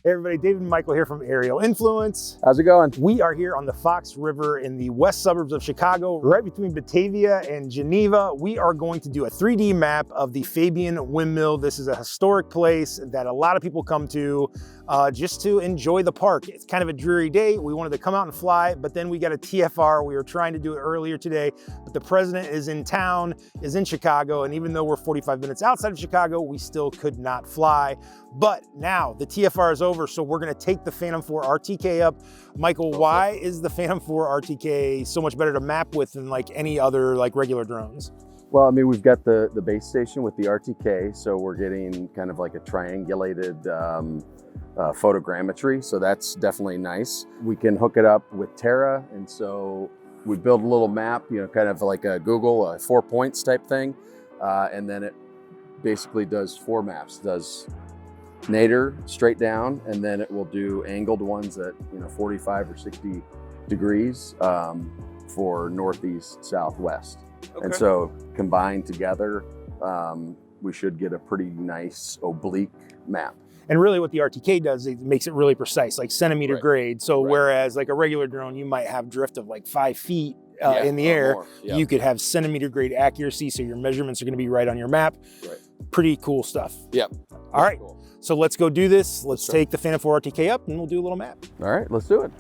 Hey everybody, David and Michael here from Aerial Influence. How's it going? We are here on the Fox River in the west suburbs of Chicago, right between Batavia and Geneva. We are going to do a 3D map of the Fabyan Windmill. This is a historic place that a lot of people come to just to enjoy the park. It's kind of a dreary day. We wanted to come out and fly, but then we got a TFR. We were trying to do it earlier today, but the president is in town, is in Chicago, and even though we're 45 minutes outside of Chicago, we still could not fly. But now the TFR is over, so we're gonna take the Phantom 4 RTK up. Michael, why is the Phantom 4 RTK so much better to map with than like any other like regular drones? Well, I mean, we've got the base station with the RTK, so we're getting kind of like a triangulated photogrammetry, so that's definitely nice. We can hook it up with Terra, and so we build a little map, you know, kind of like a Google 4 points type thing, and then it basically does 4 maps. It does nadir straight down, and then it will do angled ones at 45 or 60 degrees for northeast, southwest. Okay. And so combined together, we should get a pretty nice oblique map. And really what the RTK does, it makes it really precise, like centimeter grade. So whereas like a regular drone, you might have drift of like 5 feet in the air, you could have centimeter grade accuracy. So your measurements are gonna be right on your map. Right. Pretty cool stuff. Yep. All right, cool. So let's go do this. Let's take the Phantom 4 RTK up and we'll do a little map. All right, let's do it.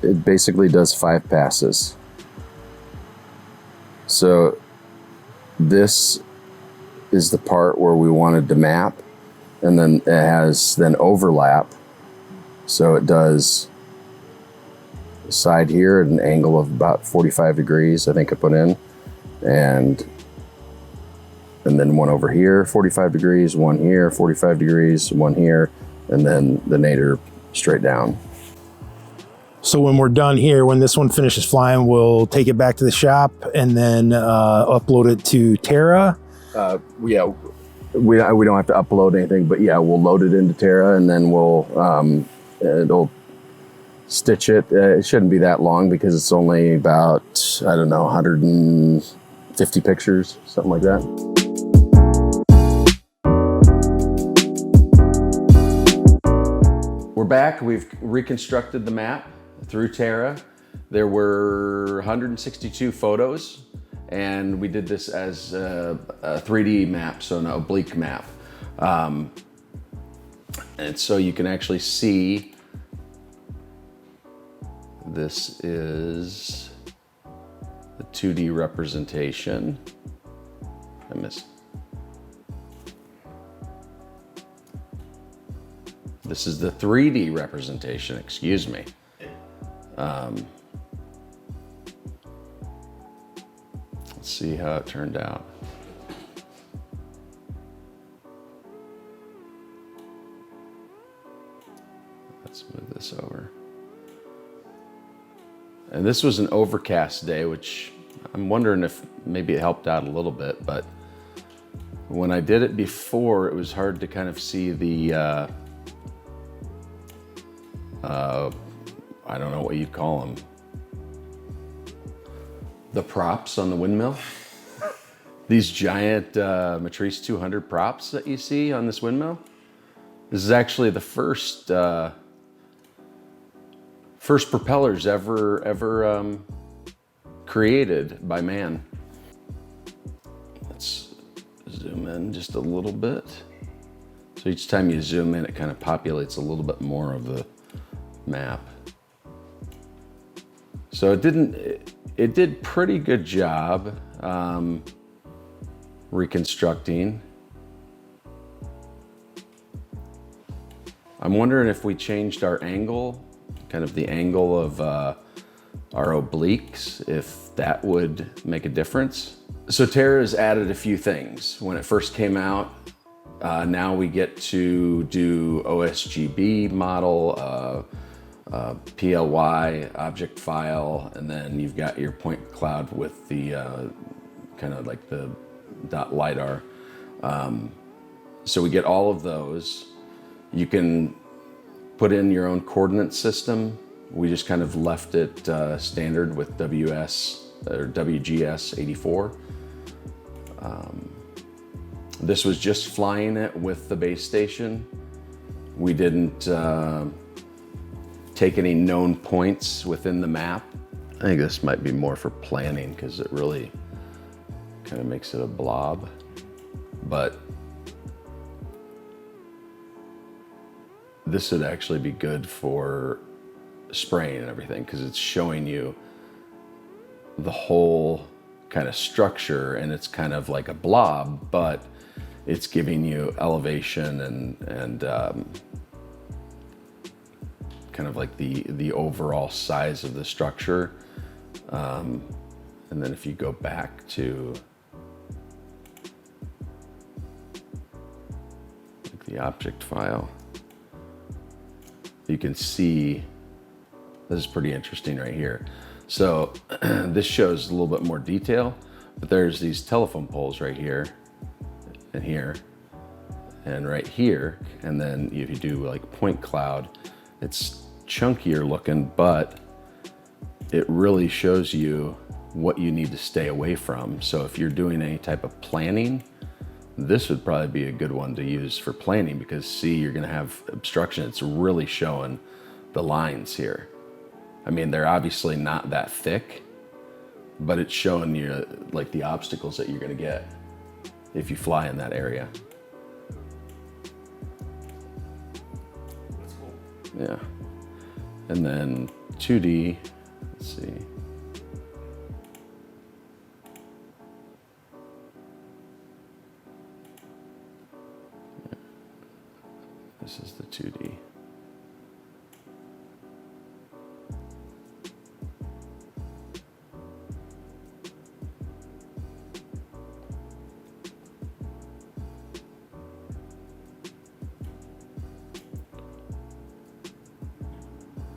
It basically does 5 passes. So this is the part where we wanted to map, and then it has then overlap. So it does the side here at an angle of about 45 degrees, I think I put in, and then one over here, 45 degrees, one here, 45 degrees, one here, and then the nadir straight down. So when we're done here, when this one finishes flying, we'll take it back to the shop and then upload it to Terra. Yeah, we don't have to upload anything, but yeah, we'll load it into Terra and then we'll it'll stitch it. It shouldn't be that long because it's only about, I don't know, 150 pictures, something like that. We're back. We've reconstructed the map through Terra. There were 162 photos, and we did this as a 3D map, so an oblique map. And so you can actually see, this is the 2D representation. I missed. This is the 3D representation, excuse me. Let's see how it turned out. Let's move this over. And this was an overcast day, which I'm wondering if maybe it helped out a little bit, but when I did it before, it was hard to kind of see the I don't know what you'd call them. The props on the windmill. These giant Matrice 200 props that you see on this windmill. This is actually the first propellers ever created by man. Let's zoom in just a little bit. So each time you zoom in, it kind of populates a little bit more of the map. So it did pretty good job reconstructing. I'm wondering if we changed our angle, kind of the angle of our obliques, if that would make a difference. So Terra has added a few things. When it first came out, Now we get to do OSGB model, PLY object file, and then you've got your point cloud with the kind of like the dot LiDAR. So we get all of those. You can put in your own coordinate system. We just kind of left it standard with WGS 84. This was just flying it with the base station. We didn't take any known points within the map. I think this might be more for planning because it really kind of makes it a blob. But this would actually be good for spraying and everything because it's showing you the whole kind of structure, and it's kind of like a blob, but it's giving you elevation and kind of like the overall size of the structure. And then if you go back to like the object file, you can see this is pretty interesting right here. So this shows a little bit more detail, but there's these telephone poles right here and here and right here. And then if you do like point cloud, it's chunkier looking, but it really shows you what you need to stay away from. So if you're doing any type of planning, this would probably be a good one to use for planning because see, you're gonna have obstruction. It's really showing the lines here. I mean, they're obviously not that thick, but it's showing you like the obstacles that you're gonna get if you fly in that area. That's cool. Yeah. And then 2D, let's see. This is the 2D.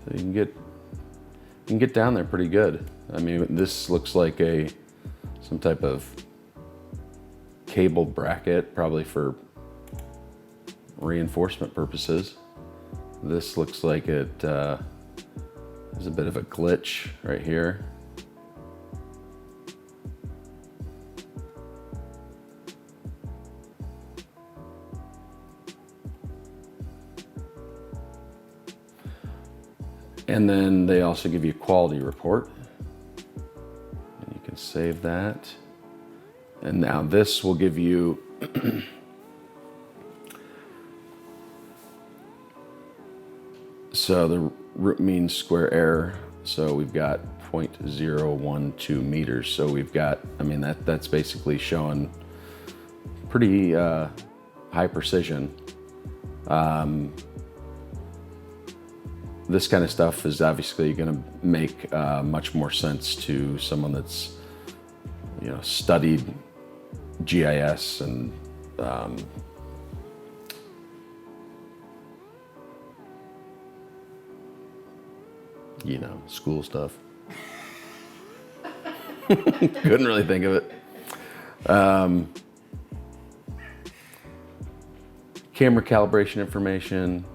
So you can get down there pretty good. I mean, this looks like some type of cable bracket, probably for reinforcement purposes. This looks like it there's a bit of a glitch right here. And then they also give you a quality report. And you can save that. And now this will give you so the root mean square error. So we've got 0.012 meters. So we've got, I mean, that's basically showing pretty high precision. This kind of stuff is obviously going to make much more sense to someone that's, you know, studied GIS and you know, school stuff. Couldn't really think of it. Camera calibration information.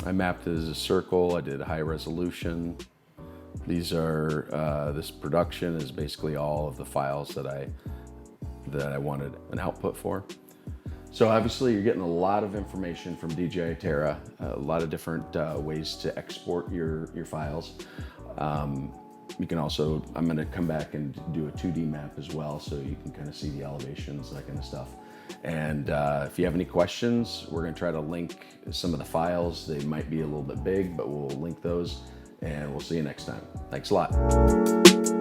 I mapped it as a circle. I did high resolution. These are, this production is basically all of the files that I wanted an output for. So obviously you're getting a lot of information from DJI Terra, a lot of different ways to export your files. You can also, I'm gonna come back and do a 2D map as well, so you can kind of see the elevations, that kind of stuff. And if you have any questions, we're gonna try to link some of the files. They might be a little bit big, but we'll link those, and we'll see you next time. Thanks a lot.